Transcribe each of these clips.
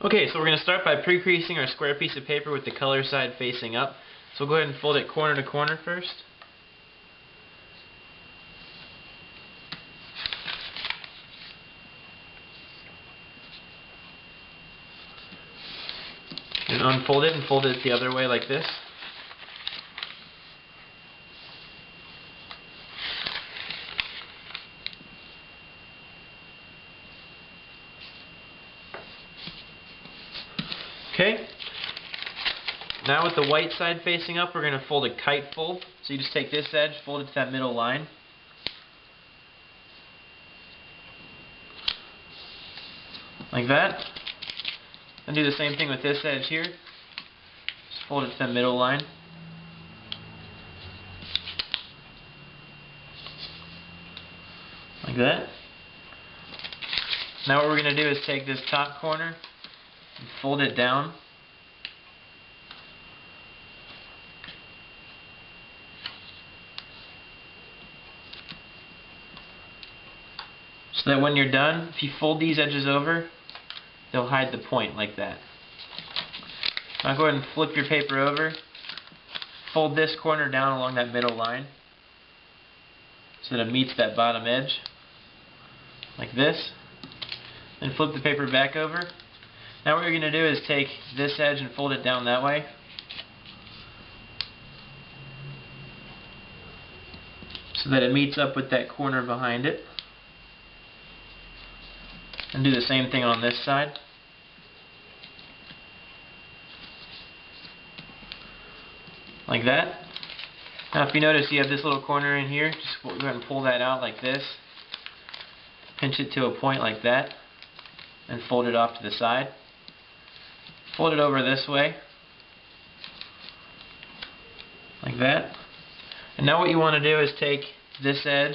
Okay, so we're going to start by pre-creasing our square piece of paper with the color side facing up. So we'll go ahead and fold it corner to corner first. And unfold it and fold it the other way like this. Okay. Now with the white side facing up, we're going to fold a kite fold. So you just take this edge, fold it to that middle line. Like that. And do the same thing with this edge here. Just fold it to that middle line. Like that. Now what we're going to do is take this top corner and fold it down. So that when you're done, if you fold these edges over, they'll hide the point like that. Now go ahead and flip your paper over. Fold this corner down along that middle line so that it meets that bottom edge. Like this. Then flip the paper back over. Now what you're going to do is take this edge and fold it down that way. So that it meets up with that corner behind it. And do the same thing on this side. Like that. Now if you notice you have this little corner in here, just go ahead and pull that out like this. Pinch it to a point like that. And fold it off to the side. Fold it over this way. Like that. And now what you want to do is take this edge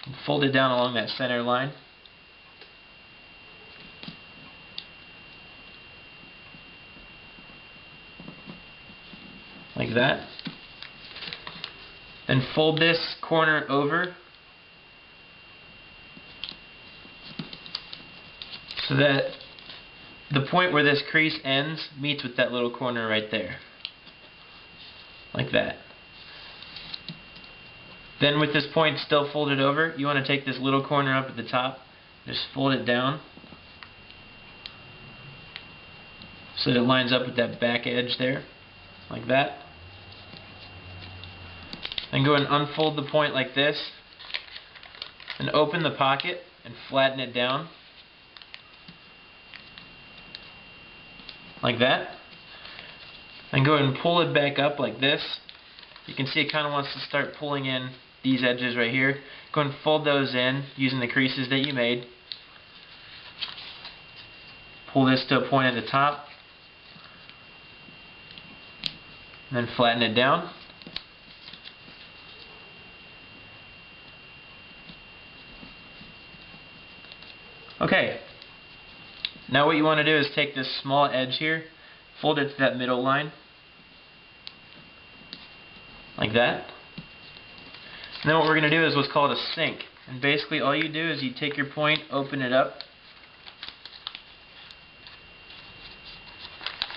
and fold it down along that center line. Like that. Then fold this corner over so that the point where this crease ends meets with that little corner right there. Like that. Then with this point still folded over, you want to take this little corner up at the top, just fold it down so that it lines up with that back edge there. Like that. Then go and unfold the point like this and open the pocket and flatten it down like that. Then go ahead and pull it back up like this. You can see it kind of wants to start pulling in these edges right here. Go and fold those in using the creases that you made. Pull this to a point at the top and then flatten it down. Okay, now what you want to do is take this small edge here, fold it to that middle line, like that. And then what we're going to do is what's called a sink. And basically all you do is you take your point, open it up,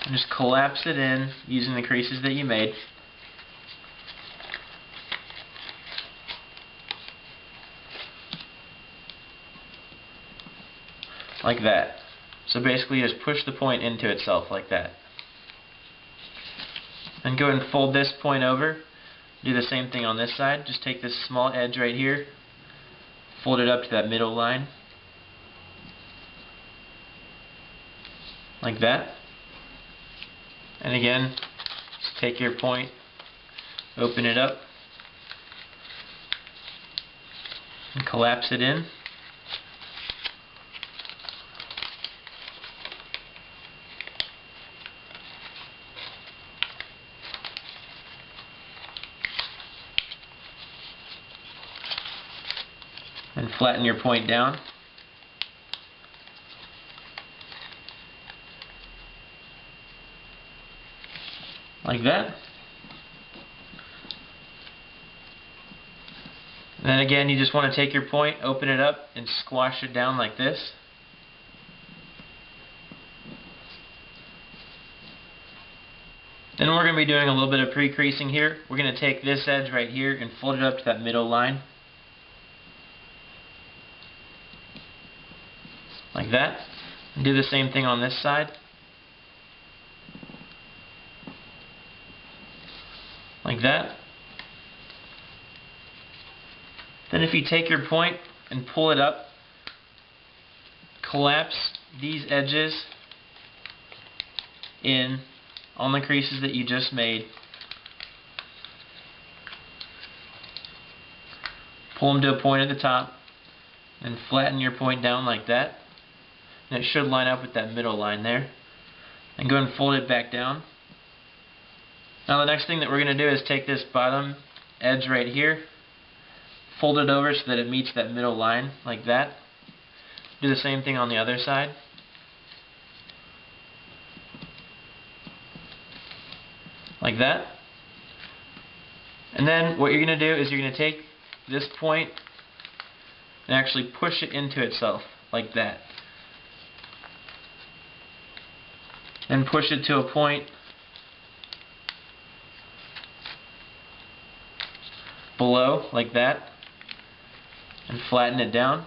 and just collapse it in using the creases that you made. Like that. So basically just push the point into itself like that. Then go ahead and fold this point over. Do the same thing on this side. Just take this small edge right here, fold it up to that middle line. Like that. And again, just take your point, open it up, and collapse it in. And flatten your point down. Like that. And then again, you just want to take your point, open it up, and squash it down like this. Then we're going to be doing a little bit of pre-creasing here. We're going to take this edge right here and fold it up to that middle line. Like that. And do the same thing on this side. Like that. Then if you take your point and pull it up, collapse these edges in on the creases that you just made. Pull them to a point at the top and flatten your point down like that. And it should line up with that middle line there. And go ahead and fold it back down. Now the next thing that we're going to do is take this bottom edge right here, fold it over so that it meets that middle line like that. Do the same thing on the other side. Like that. And then what you're going to do is you're going to take this point and actually push it into itself like that. And push it to a point below like that and flatten it down.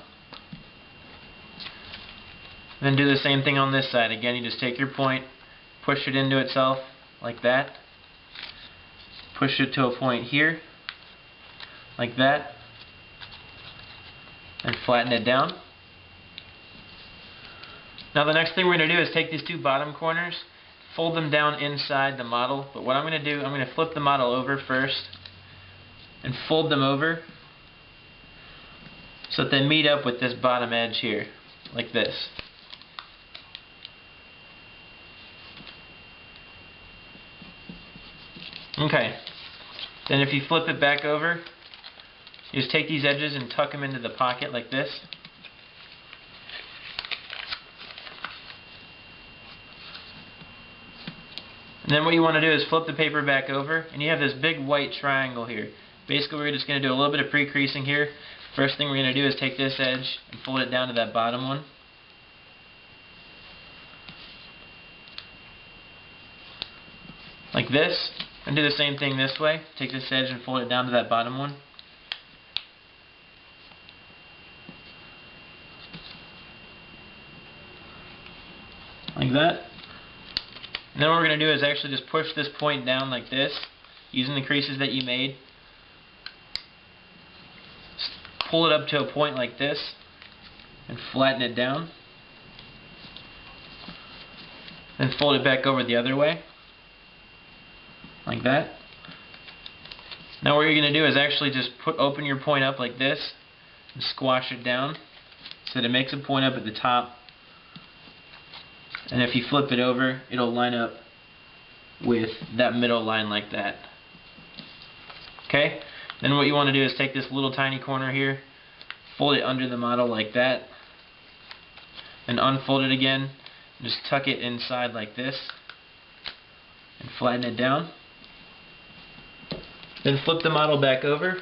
Then do the same thing on this side. Again, you just take your point, push it into itself like that, push it to a point here like that, and flatten it down. Now the next thing we're going to do is take these two bottom corners, fold them down inside the model. But what I'm going to do, I'm going to flip the model over first and fold them over so that they meet up with this bottom edge here, like this. Okay, then if you flip it back over, you just take these edges and tuck them into the pocket like this. And then what you want to do is flip the paper back over, and you have this big white triangle here. Basically, we're just going to do a little bit of pre-creasing here. First thing we're going to do is take this edge and fold it down to that bottom one. Like this. And do the same thing this way. Take this edge and fold it down to that bottom one. Like that. And then what we're going to do is actually just push this point down like this, using the creases that you made. Pull it up to a point like this, and flatten it down. Then fold it back over the other way, like that. Now what you're going to do is actually just open your point up like this, and squash it down, so that it makes a point up at the top. And if you flip it over, it'll line up with that middle line like that. Okay? Then what you want to do is take this little tiny corner here, fold it under the model like that, and unfold it again. Just tuck it inside like this, and flatten it down. Then flip the model back over.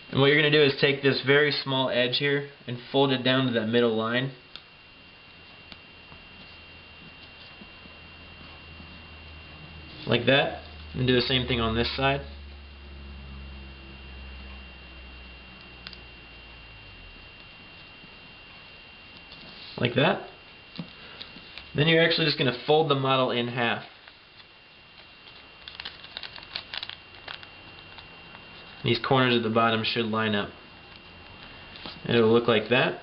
And what you're going to do is take this very small edge here and fold it down to that middle line. Like that. And do the same thing on this side. Like that. Then you're actually just going to fold the model in half. These corners at the bottom should line up. It'll look like that.